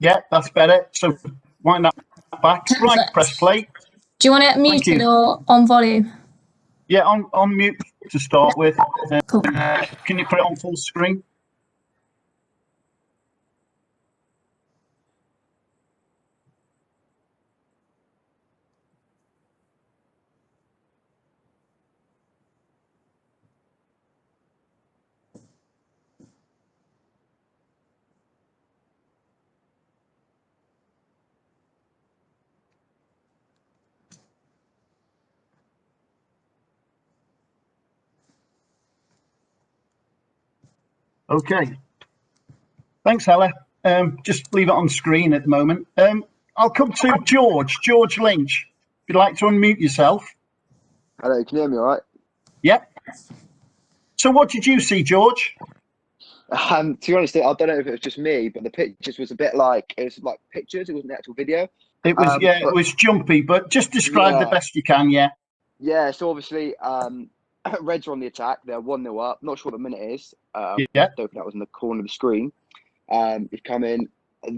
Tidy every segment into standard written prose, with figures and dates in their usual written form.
Yeah, that's better. So wind that back. Perfect. Right, press play. Do you want it muted or on volume? Yeah, on mute to start with. Cool. Can you put it on full screen? Okay. Thanks, Hella. Just leave it on screen at the moment. I'll come to George Lynch. If you'd like to unmute yourself. Hello, can you hear me all right? Yep. So what did you see, George? To be honest, I don't know if it was just me, but the pictures was a bit like, it was like pictures, it wasn't the actual video. It was, it was jumpy, but just describe the best you can, Yeah, so obviously, Reds are on the attack. They're 1-0 up. Not sure what the minute is. I don't think that was in the corner of the screen. He's come in.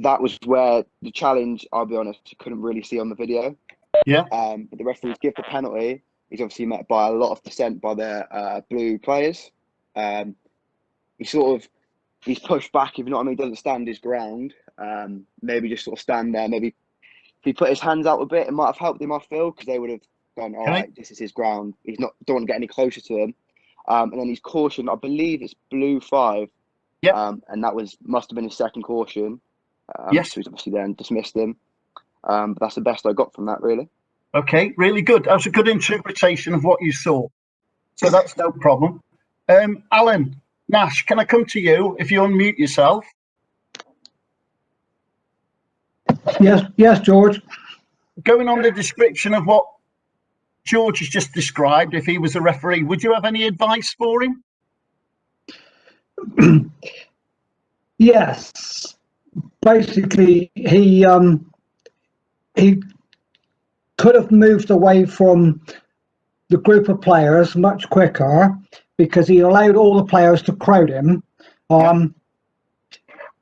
That was where the challenge, I'll be honest, I couldn't really see on the video. Yeah. But the referees give the penalty. He's obviously met by a lot of dissent by their blue players. He's pushed back, if you know what I mean, doesn't stand his ground. Maybe just sort of stand there. Maybe if he put his hands out a bit, it might have helped him, I feel, because they would have gone, all right, this is his ground. He's not, don't want to get any closer to him. And then he's cautioned, I believe it's blue 5. Yeah. And that must have been his second caution. Yes. So he's obviously then dismissed him. But that's the best I got from that, really. Okay, really good. That was a good interpretation of what you saw. So that's no problem. Alan Nash, can I come to you if you unmute yourself? Yes, George. Going on the description of what George has just described, if he was a referee, would you have any advice for him? Yes. Basically, he could have moved away from the group of players much quicker because he allowed all the players to crowd him.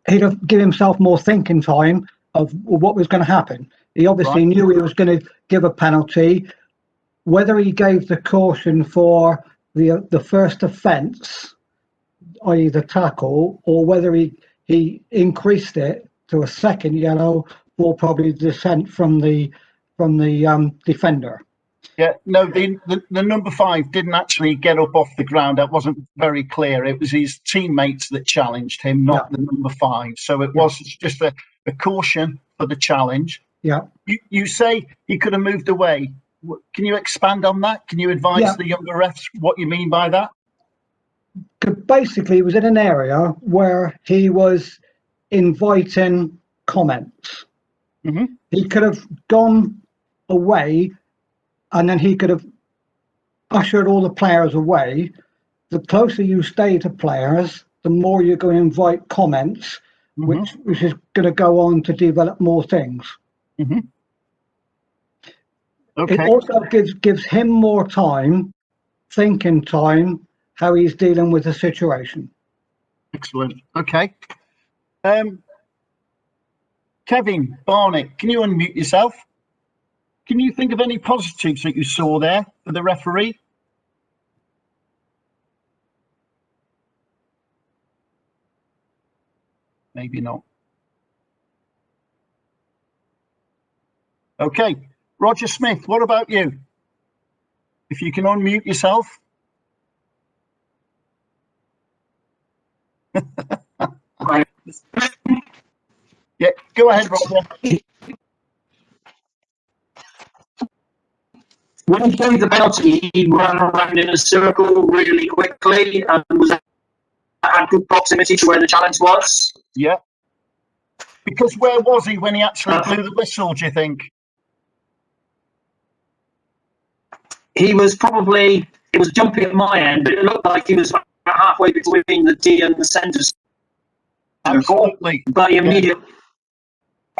He'd have given himself more thinking time of what was going to happen. He obviously knew he was going to give a penalty. Whether he gave the caution for the first offence, i.e. the tackle, or whether he increased it to a second yellow for probably dissent from the defender. Yeah, no, the number 5 didn't actually get up off the ground. That wasn't very clear. It was his teammates that challenged him, not the number 5. So it was just a caution for the challenge. Yeah. You say he could have moved away. Can you expand on that? Can you advise the younger refs what you mean by that? Basically, he was in an area where he was inviting comments. Mm-hmm. He could have gone away and then he could have ushered all the players away. The closer you stay to players, the more you're going to invite comments, which is going to go on to develop more things. Mm-hmm. Okay. It also gives him more time, thinking time, how he's dealing with the situation. Excellent. Okay. Kevin Barnett, can you unmute yourself? Can you think of any positives that you saw there for the referee? Maybe not. Okay. Roger Smith, what about you? If you can unmute yourself. Yeah, go ahead, Roger. When he gave the penalty, he ran around in a circle really quickly and was at good proximity to where the challenge was. Yeah. Because where was he when he actually blew the whistle, do you think? He was probably, it was jumping at my end, but it looked like he was about halfway between the D and the centre circle. Absolutely. But he immediately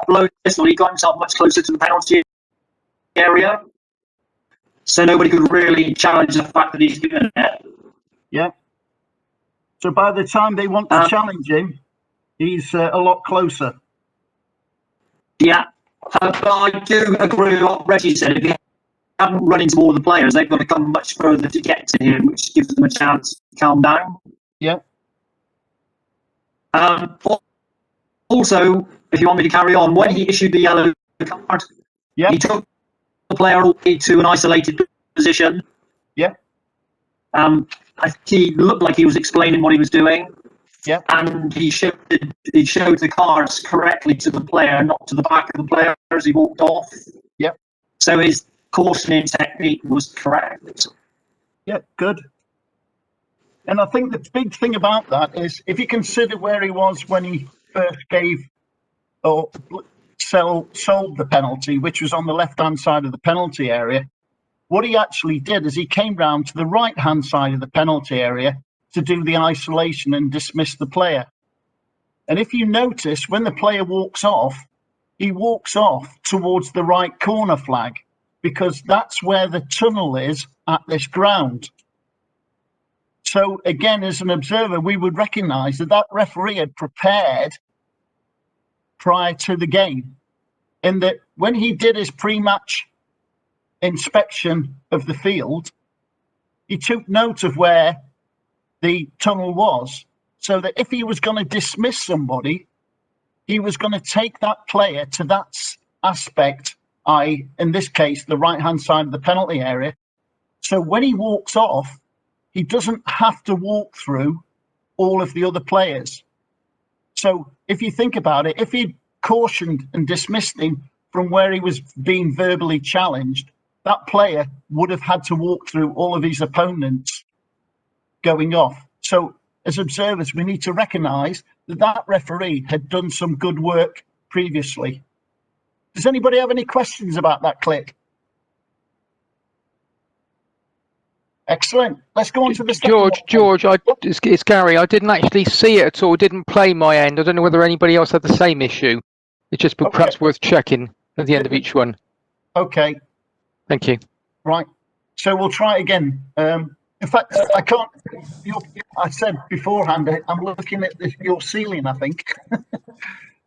blew the whistle. He got himself much closer to the penalty area. So nobody could really challenge the fact that he's given it. Yeah. So by the time they want to challenge him, he's a lot closer. Yeah, but I do agree with what Reggie said. If you haven't run into all the players, they've got to come much further to get to him, which gives them a chance to calm down. Yeah. Also, if you want me to carry on, when he issued the yellow card, he took the player away to an isolated position. Yeah. He looked like he was explaining what he was doing. Yeah. And he showed the cards correctly to the player, not to the back of the player as he walked off. Yep. So his cautioning technique was correct. Yeah, good. And I think the big thing about that is if you consider where he was when he first gave or sold the penalty, which was on the left-hand side of the penalty area, what he actually did is he came round to the right-hand side of the penalty area to do the isolation and dismiss the player. And if you notice, when the player walks off, he walks off towards the right corner flag because that's where the tunnel is at this ground. So again, as an observer, we would recognise that that referee had prepared prior to the game, in that when he did his pre-match inspection of the field, he took note of where the tunnel was, so that if he was going to dismiss somebody, he was going to take that player to that aspect, i.e., in this case, the right-hand side of the penalty area. So when he walks off, he doesn't have to walk through all of the other players. So if you think about it, if he'd cautioned and dismissed him from where he was being verbally challenged, that player would have had to walk through all of his opponents going off. So as observers, we need to recognise that that referee had done some good work previously. Does anybody have any questions about that clip? Excellent. Let's go on to the George, it's Gary. I didn't actually see it at all. It didn't play my end. I don't know whether anybody else had the same issue. It's just perhaps worth checking at the end of each one. Okay. Thank you. Right. So we'll try again. In fact, I can't. I said beforehand, I'm looking at your ceiling, I think.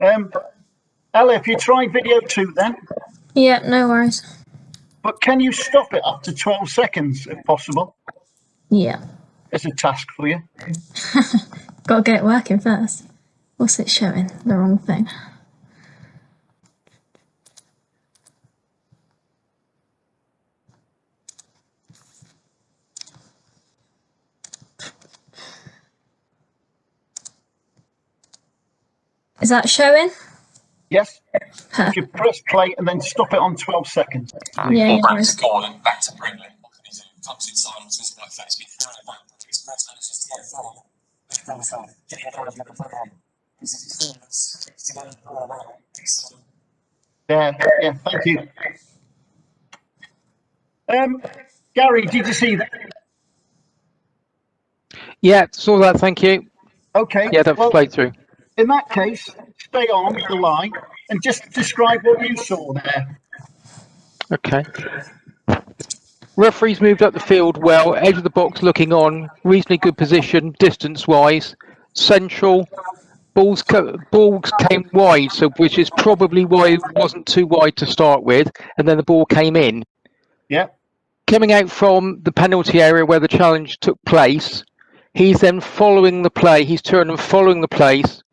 Ella, if you try video 2 then. Yeah, no worries. But can you stop it after 12 seconds, if possible? Yeah. It's a task for you. Got to get it working first. What's it showing? The wrong thing. Is that showing? Yes. If you press play and then stop it on 12 seconds. Yeah. Back to goal and back to Brindley. Comes in silence, isn't like that. It's been thrown back. It's not just to get forward. Yeah, thank you. Gary, did you see that? Yeah, saw that, thank you. Okay. Yeah, that played through. In that case, stay on the line and just describe what you saw there. Okay. Referees moved up the field well, edge of the box looking on, reasonably good position, distance-wise, central. Balls came wide, so which is probably why it wasn't too wide to start with, and then the ball came in. Yeah. Coming out from the penalty area where the challenge took place, he's then following the play. He's turned and following the place,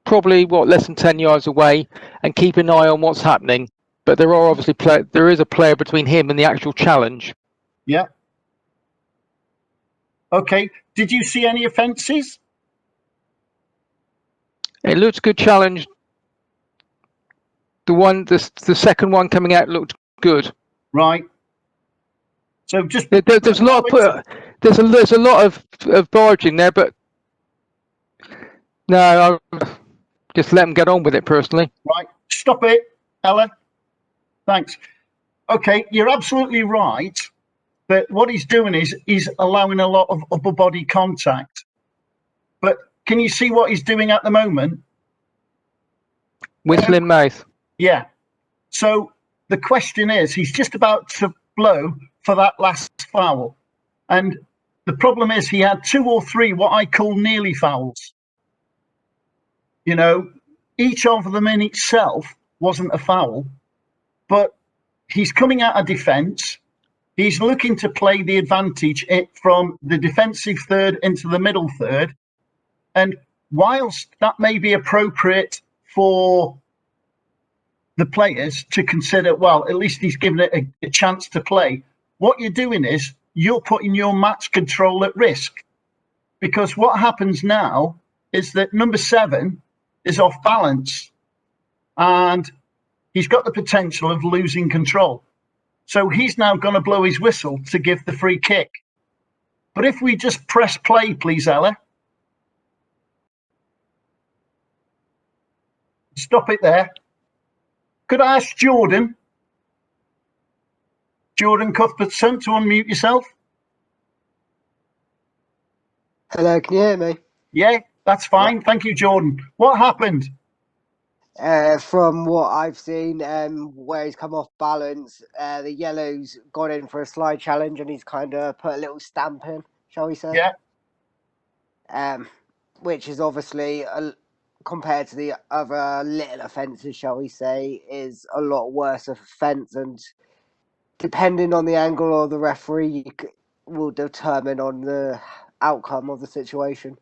probably less than 10 yards away, and keep an eye on what's happening. But there are obviously there is a player between him and the actual challenge. Yeah. Okay. Did you see any offences? It looks good challenge. The second one coming out looked good. Right. So just there's a lot of barging there, but no, I'll just let them get on with it personally. Right. Stop it, Ella. Thanks. Okay, you're absolutely right. But what he's doing is he's allowing a lot of upper body contact. But can you see what he's doing at the moment? Whistling mouth. Yeah. So the question is, he's just about to blow for that last foul. And the problem is he had 2 or 3 what I call nearly fouls. You know, each of them in itself wasn't a foul, but he's coming out of defence. He's looking to play the advantage from the defensive third into the middle third. And whilst that may be appropriate for the players to consider, well, at least he's given it a chance to play, what you're doing is you're putting your match control at risk. Because what happens now is that number 7 is off balance and he's got the potential of losing control. So he's now going to blow his whistle to give the free kick. But if we just press play, please, Ella. Stop it there. Could I ask Jordan Cuthbertson, to unmute yourself? Hello, can you hear me? Yeah, that's fine. Thank you, Jordan. What happened? From what I've seen, where he's come off balance, the yellow's gone in for a slide challenge and he's kind of put a little stamp in, shall we say? Yeah. Which is obviously, compared to the other little offences, shall we say, is a lot worse of offence, and depending on the angle of the referee, will determine on the outcome of the situation.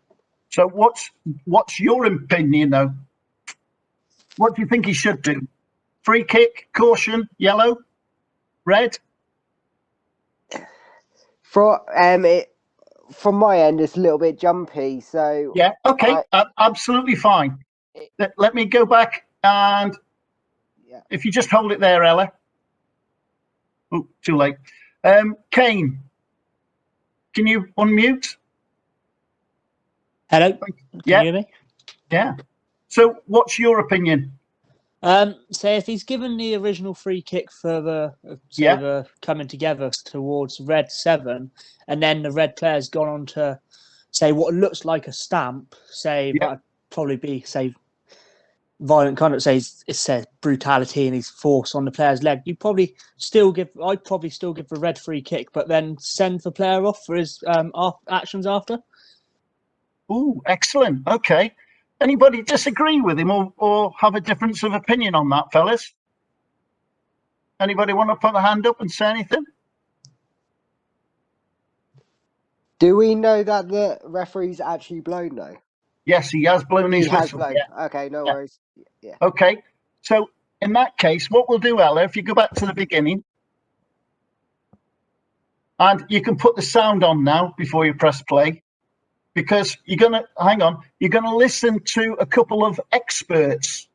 So what's your opinion, though? What do you think he should do? Free kick, caution, yellow, red? From my end, it's a little bit jumpy, so... Yeah, okay, absolutely fine. Let me go back and... Yeah. If you just hold it there, Ella. Oh, too late. Kane, can you unmute? Hello, can you hear me? Yeah. So what's your opinion? So if he's given the original free kick for the coming together towards red 7, and then the red player's gone on to say what looks like a stamp, that'd probably be violent conduct, it says brutality and his force on the player's leg. I'd probably still give the red free kick, but then send the player off for his actions after. Ooh, excellent. Okay. Anybody disagree with him or have a difference of opinion on that, fellas? Anybody want to put a hand up and say anything? Do we know that the referee's actually blown, though? Yes, he has blown his whistle. He has blown. Yeah. Okay, no worries. Yeah. Okay. So in that case, what we'll do, Ella, if you go back to the beginning, and you can put the sound on now before you press play, because you're going to listen to a couple of experts.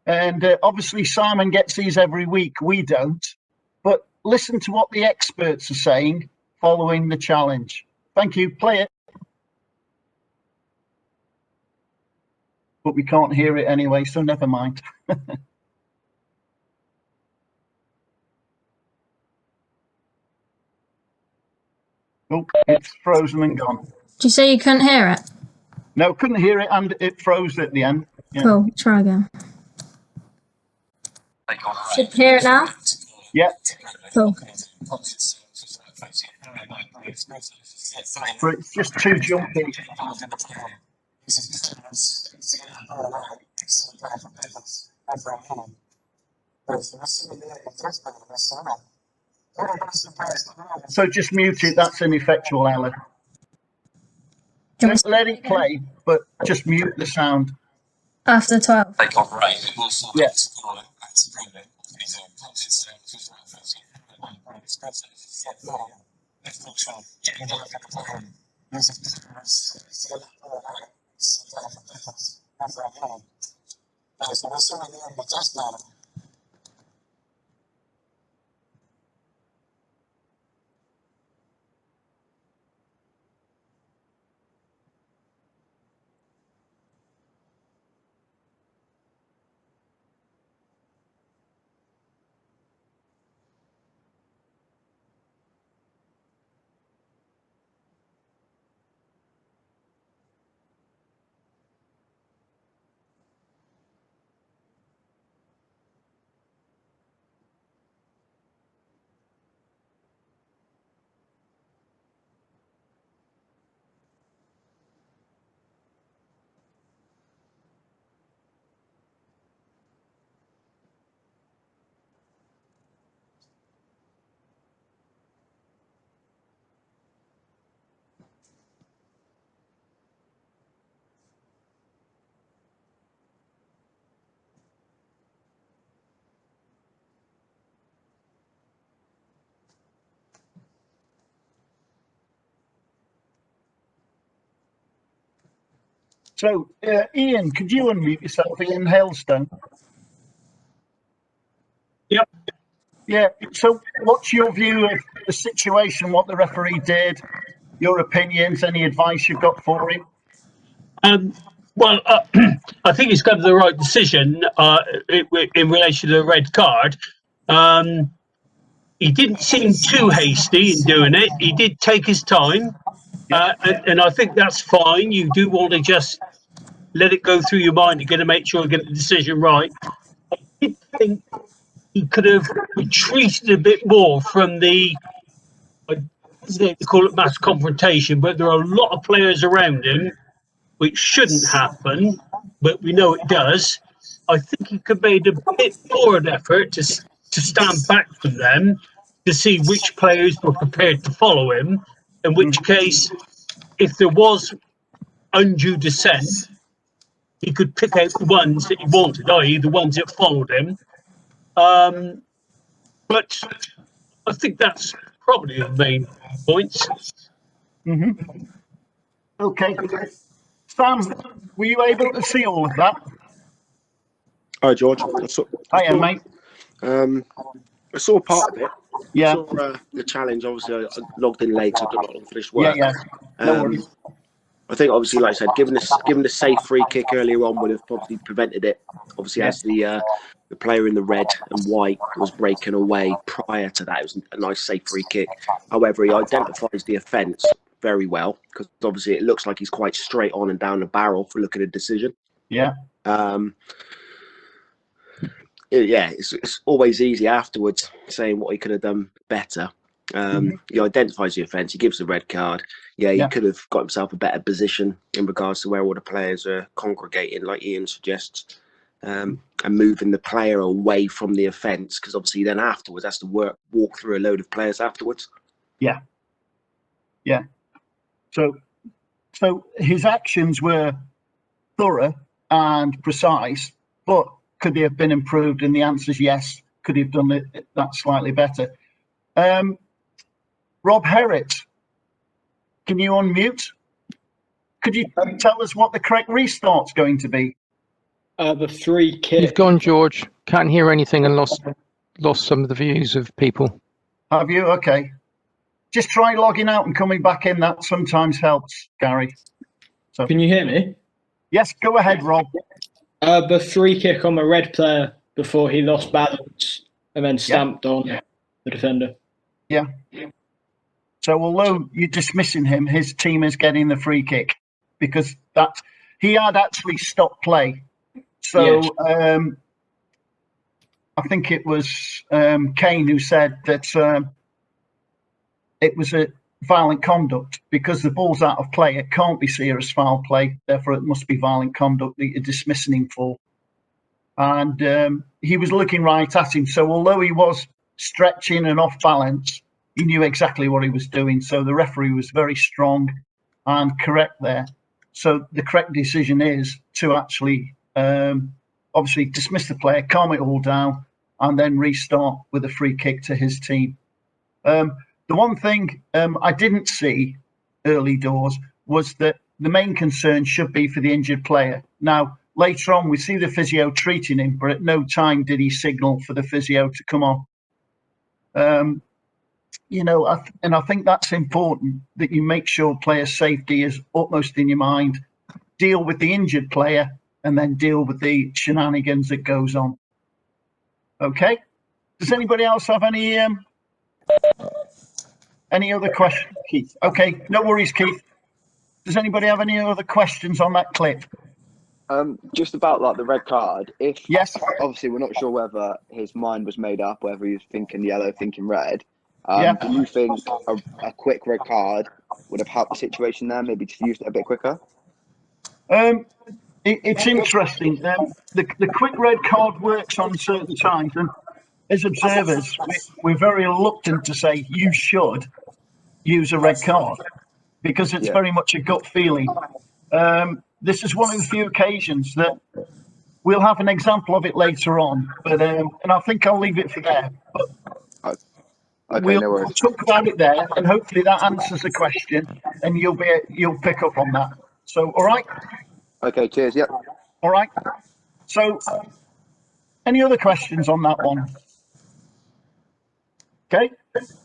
And obviously Simon gets these every week, we don't. But listen to what the experts are saying following the challenge. Thank you, play it. But we can't hear it anyway, so never mind. Oh, it's frozen and gone. Did you say you couldn't hear it? No, couldn't hear it and it froze at the end. Yeah. Cool, try again. Should hear it now? Yeah. Cool. But it's just too jumpy. So just mute it, that's ineffectual, Ella. Just let it play, but just mute the sound. After 12. Yeah. So, Ian, could you unmute yourself, Ian Hailstone? Yep. Yeah. So, what's your view of the situation? What the referee did? Your opinions? Any advice you've got for him? Well, I think he's got the right decision in relation to the red card. He didn't seem too hasty in doing it. He did take his time, and I think that's fine. You do want to just let it go through your mind. You're going to make sure you get the decision right. I did think he could have retreated a bit more from the, I hesitate to call it mass confrontation, but there are a lot of players around him, which shouldn't happen, but we know it does. I think he could have made a bit more of an effort to stand back from them to see which players were prepared to follow him, in which case, if there was undue dissent, he could pick out the ones that he wanted, i.e. the ones that followed him. But I think that's probably the main points. Okay. Sam, were you able to see all of that? Hi, George. Hiya, mate. I saw part of it. Yeah. I saw the challenge. Obviously, I logged in late, so I not finished work. Yeah. No worries. I think, obviously, like I said, given the safe free kick earlier on would have probably prevented it. Obviously, as the player in the red and white was breaking away prior to that, it was a nice safe free kick. However, he identifies the offence very well, because obviously it looks like he's quite straight on and down the barrel for looking at a decision. Yeah. It's always easy afterwards saying what he could have done better. He identifies the offence, he gives the red card. He could have got himself a better position in regards to where all the players are congregating, like Ian suggests, and moving the player away from the offence, because obviously then afterwards has to walk through a load of players afterwards. Yeah. So his actions were thorough and precise, but could they have been improved? And the answer is yes. Could he have done that slightly better? Rob Herritt, can you unmute? Could you tell us what the correct restart's going to be? The free kick. You've gone, George. Can't hear anything and lost some of the views of people. Have you? Okay. Just try logging out and coming back in. That sometimes helps, Gary. So, can you hear me? Yes, go ahead, Rob. The free kick on the red player before he lost balance and then stamped on the defender. Yeah. So although you're dismissing him, his team is getting the free kick because he had actually stopped play. So I think it was Kane who said that it was a violent conduct because the ball's out of play. It can't be serious foul play. Therefore, it must be violent conduct that you're dismissing him for. And he was looking right at him. So although he was stretching and off balance, he knew exactly what he was doing. So the referee was very strong and correct there. So the correct decision is to actually obviously dismiss the player, calm it all down, and then restart with a free kick to his team. The one thing I didn't see early doors was that the main concern should be for the injured player. Now, later on, we see the physio treating him, but at no time did he signal for the physio to come on. And I think that's important, that you make sure player safety is utmost in your mind, deal with the injured player, and then deal with the shenanigans that goes on. Okay? Does anybody else have any other questions, Keith? Okay, no worries, Keith. Does anybody have any other questions on that clip? Just about like the red card. Yes. Obviously we're not sure whether his mind was made up, whether he was thinking yellow, thinking red. Do you think a quick red card would have helped the situation there? Maybe to use it a bit quicker. It's interesting. The quick red card works on certain times, and as observers, we're very reluctant to say you should use a red card because it's very much a gut feeling. This is one of the few occasions that we'll have an example of it later on, but and I think I'll leave it for there. But we'll talk about it there, and hopefully that answers the question, and you'll pick up on that. So, all right. Okay, cheers. Yep. All right. So, any other questions on that one? Okay.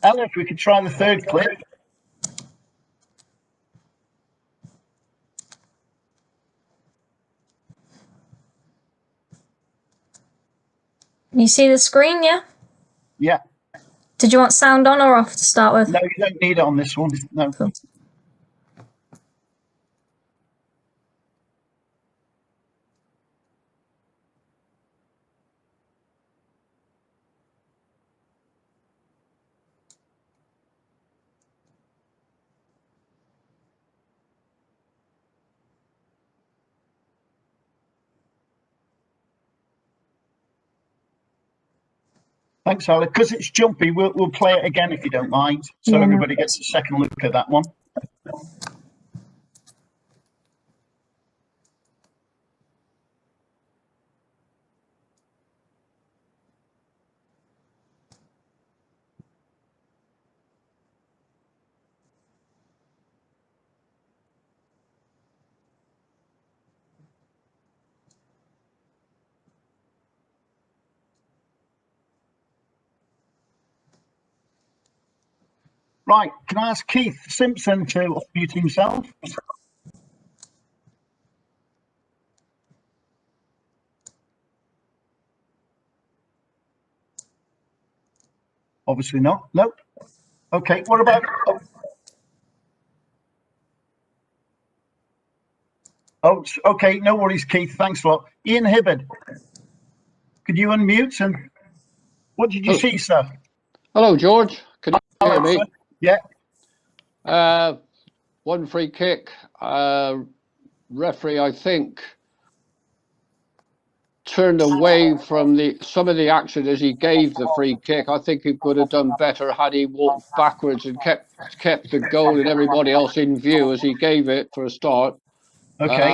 Ella, if we could try the third clip. You see the screen, yeah? Yeah. Did you want sound on or off to start with? No, you don't need it on this one. No. Cool. Thanks, Ella. Because it's jumpy, we'll play it again if you don't mind, so everybody gets a second look at that one. Right, can I ask Keith Simpson to unmute himself? Obviously not. Nope. Okay, what about... Oh, okay, no worries, Keith. Thanks a lot. Ian Hibbard, could you unmute? And what did you see, sir? Hello, George. Can you hear me? Sir. Yeah. One free kick. Referee, I think, turned away from some of the action as he gave the free kick. I think he could have done better had he walked backwards and kept the goal and everybody else in view as he gave it for a start. Okay.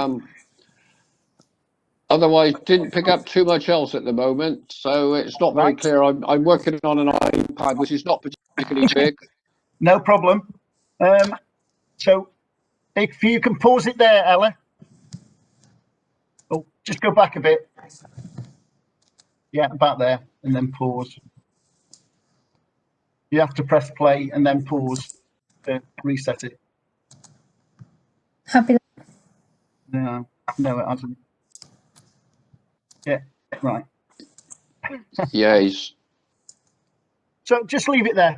Otherwise, didn't pick up too much else at the moment, so it's not very clear. I'm working on an iPad, which is not particularly big. No problem. So if you can pause it there, Ella. Oh, just go back a bit. Yeah, about there, and then pause. You have to press play and then pause to reset it. Happy. No, it hasn't. Yeah, right. Yeah, So just leave it there.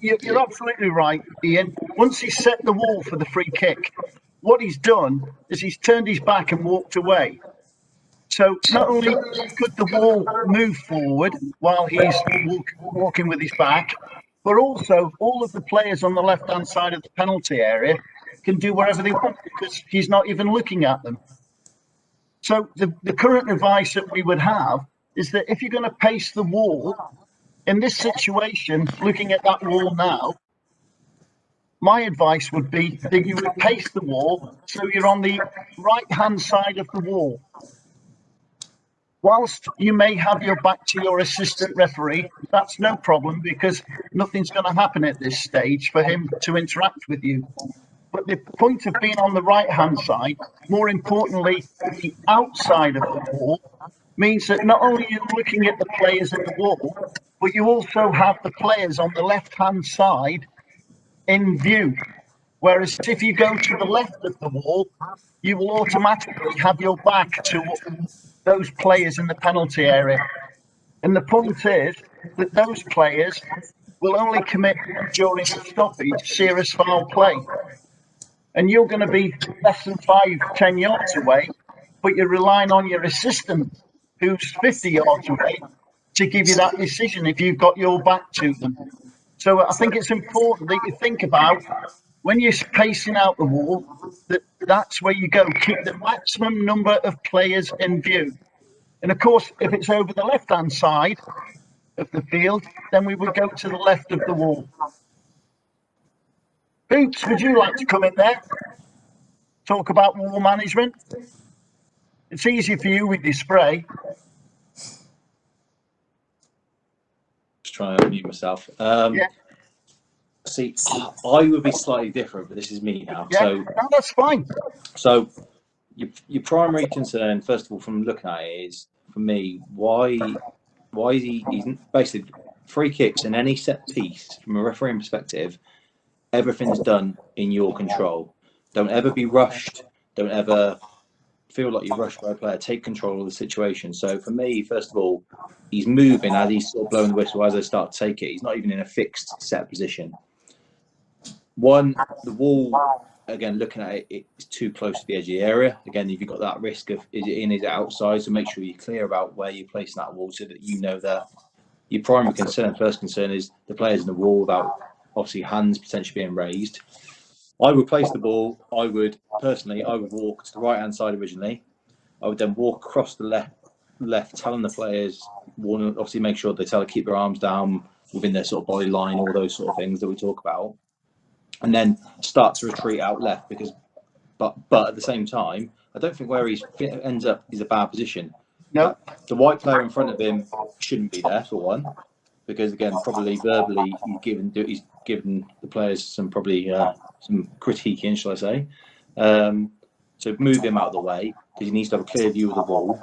You're absolutely right, Ian. Once he's set the wall for the free kick, what he's done is he's turned his back and walked away. So not only could the wall move forward while he's walking with his back, but also all of the players on the left-hand side of the penalty area can do whatever they want because he's not even looking at them. So the current advice that we would have is that if you're going to pace the wall, in this situation, looking at that wall now, my advice would be that you would pace the wall so you're on the right-hand side of the wall. Whilst you may have your back to your assistant referee, that's no problem because nothing's going to happen at this stage for him to interact with you. But the point of being on the right-hand side, more importantly, the outside of the wall, means that not only are you looking at the players at the wall, but you also have the players on the left-hand side in view. Whereas if you go to the left of the wall, you will automatically have your back to those players in the penalty area. And the point is that those players will only commit during the stoppage serious foul play. And you're going to be less than 5-10 yards away, but you're relying on your assistant who's 50 yards away to give you that decision if you've got your back to them. So I think it's important that you think about when you're pacing out the wall, that's where you go. Keep the maximum number of players in view. And of course, if it's over the left-hand side of the field, then we would go to the left of the wall. Boots, would you like to come in there? Talk about wall management? It's easier for you with your spray. Just trying to unmute myself. Yeah. See, I would be slightly different, but this is me now. Yeah, So no, that's fine. So your primary concern, first of all, from looking at it, is for me why is he's basically free kicks in any set piece from a refereeing perspective. Everything's done in your control. Don't ever be rushed. Don't ever feel like you're rushed by a player. Take control of the situation. So for me, first of all, he's moving as he's sort of blowing the whistle as they start to take it. He's not even in a fixed set position. One, the wall, again, looking at it, it's too close to the edge of the area. Again, you've got that risk of is it in, is it outside? So make sure you're clear about where you're placing that wall so that you know that your primary concern, first concern, is the players in the wall without obviously hands potentially being raised. I would place the ball. I would walk to the right hand side originally. I would then walk across the left, telling the players, obviously make sure they tell to keep their arms down within their sort of body line, all those sort of things that we talk about, and then start to retreat out left but at the same time, I don't think where he ends up is a bad position. No, the white player in front of him shouldn't be there for one, because again, probably verbally he's given the players some some critiquing, shall I say? So move him out of the way because he needs to have a clear view of the ball.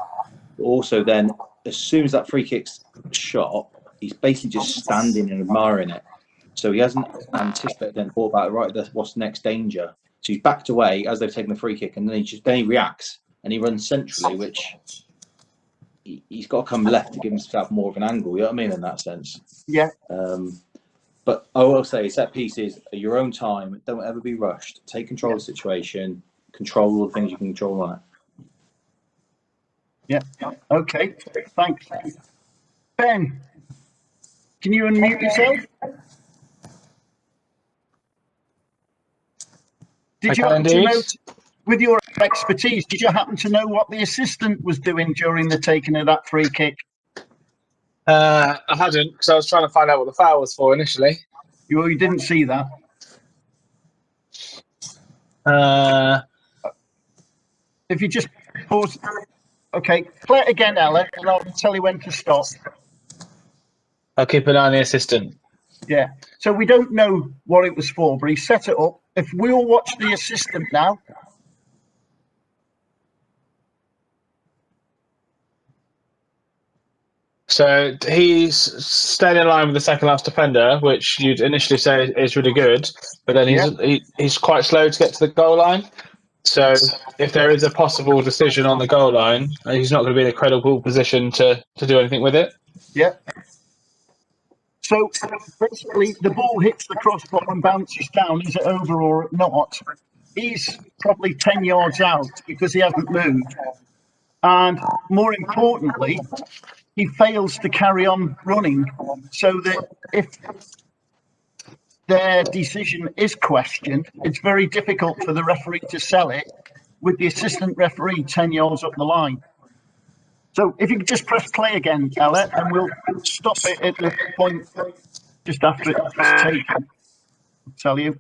But also, then as soon as that free kick's shot, he's basically just standing and admiring it. So he hasn't anticipated then thought about what's the next danger. So he's backed away as they've taken the free kick, and then he reacts and he runs centrally, which he's got to come left to give himself more of an angle. You know what I mean in that sense? Yeah. But I will say set pieces at your own time. Don't ever be rushed. Take control of the situation. Control all the things you can control on it. Yeah. Okay. Thanks. Ben, can you unmute yourself? Did you happen to know, with your expertise, did you happen to know what the assistant was doing during the taking of that free kick? I hadn't, because I was trying to find out what the foul was for initially. You didn't see that? If you just pause. Okay, play it again, Ella, and I'll tell you when to stop. I'll keep an eye on the assistant. Yeah, so we don't know what it was for, but he set it up. If we'll watch the assistant now. So he's staying in line with the second last defender, which you'd initially say is really good, but then he's quite slow to get to the goal line. So if there is a possible decision on the goal line, he's not going to be in a credible position to do anything with it. Yeah. So basically, the ball hits the crossbar and bounces down. Is it over or not? He's probably 10 yards out because he hasn't moved. And more importantly, he fails to carry on running, so that if their decision is questioned, it's very difficult for the referee to sell it with the assistant referee 10 yards up the line. So if you could just press play again, Ella, and we'll stop it at the point just after it's taken. I'll tell you.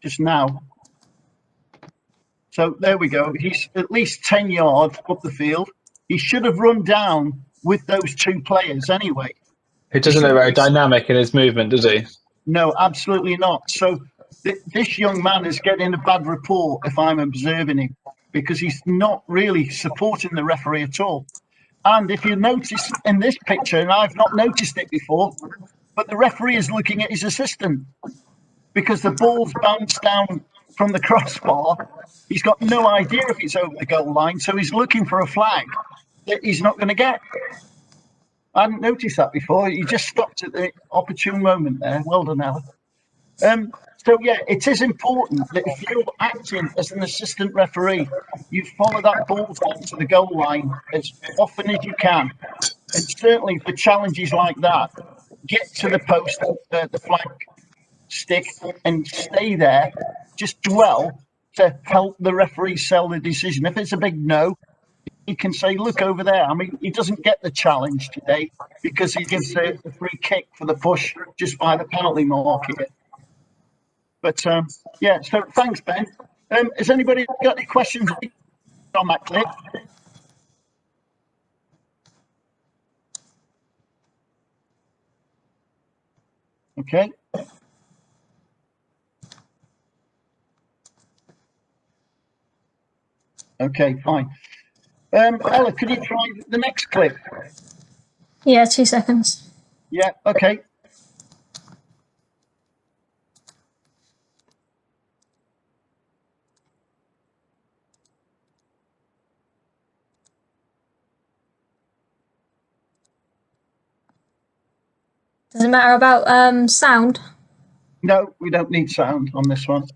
Just now. So there we go. He's at least 10 yards up the field. He should have run down with those two players anyway. He doesn't look very dynamic in his movement, does he? No, absolutely not. So this young man is getting a bad report if I'm observing him, because he's not really supporting the referee at all. And if you notice in this picture, and I've not noticed it before, but the referee is looking at his assistant because the ball's bounced down from the crossbar. He's got no idea if it's over the goal line, so he's looking for a flag that he's not going to get. I hadn't noticed that before. He just stopped at the opportune moment there. Well done, Alan. So, yeah, it is important that if you're acting as an assistant referee, you follow that ball down to the goal line as often as you can. And certainly for challenges like that, get to the post, the flag stick, and stay there. Just dwell to help the referee sell the decision. If it's a big no, he can say, look over there. I mean, he doesn't get the challenge today because he gives the free kick for the push just by the penalty mark here. But yeah, so thanks, Ben. Has anybody got any questions on that clip? Okay, Okay, fine. Ella, could you try the next clip? Yeah, 2 seconds. Yeah, okay. Does it matter about sound? No, we don't need sound on this one.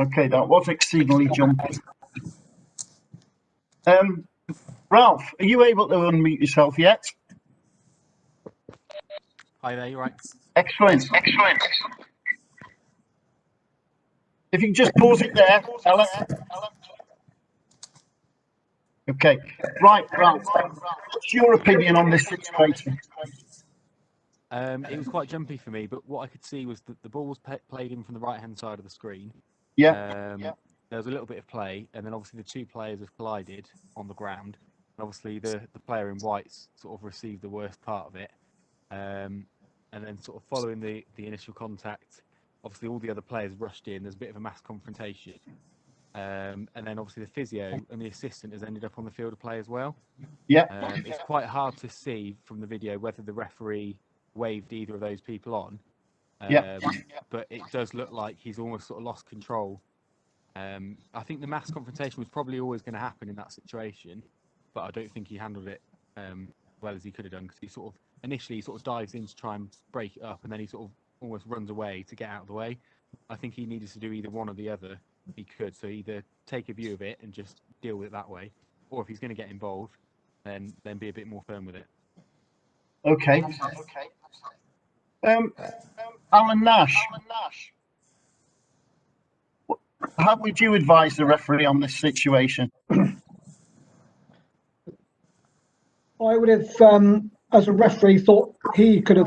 Okay, that was exceedingly jumpy. Ralph, are you able to unmute yourself yet? Hi there, you right? Excellent. Excellent. If you can just pause it there, Ella. Okay, right, Ralph, what's your opinion on this situation? It was quite jumpy for me, but what I could see was that the ball was played in from the right-hand side of the screen. Yeah. There was a little bit of play, and then obviously the two players have collided on the ground. And obviously the player in white's sort of received the worst part of it. And then sort of following the initial contact, obviously all the other players rushed in. There's a bit of a mass confrontation. And then obviously the physio and the assistant has ended up on the field of play as well. Yeah. It's quite hard to see from the video whether the referee waved either of those people on. But it does look like he's almost sort of lost control. I think the mass confrontation was probably always going to happen in that situation, but I don't think he handled it well as he could have done, because he sort of initially sort of dives in to try and break it up, and then he sort of almost runs away to get out of the way. I think he needed to do either one or the other. He could, so either take a view of it and just deal with it that way, or if he's going to get involved, then be a bit more firm with it. Okay. Alan Nash, how would you advise the referee on this situation? I would have, as a referee, thought he could have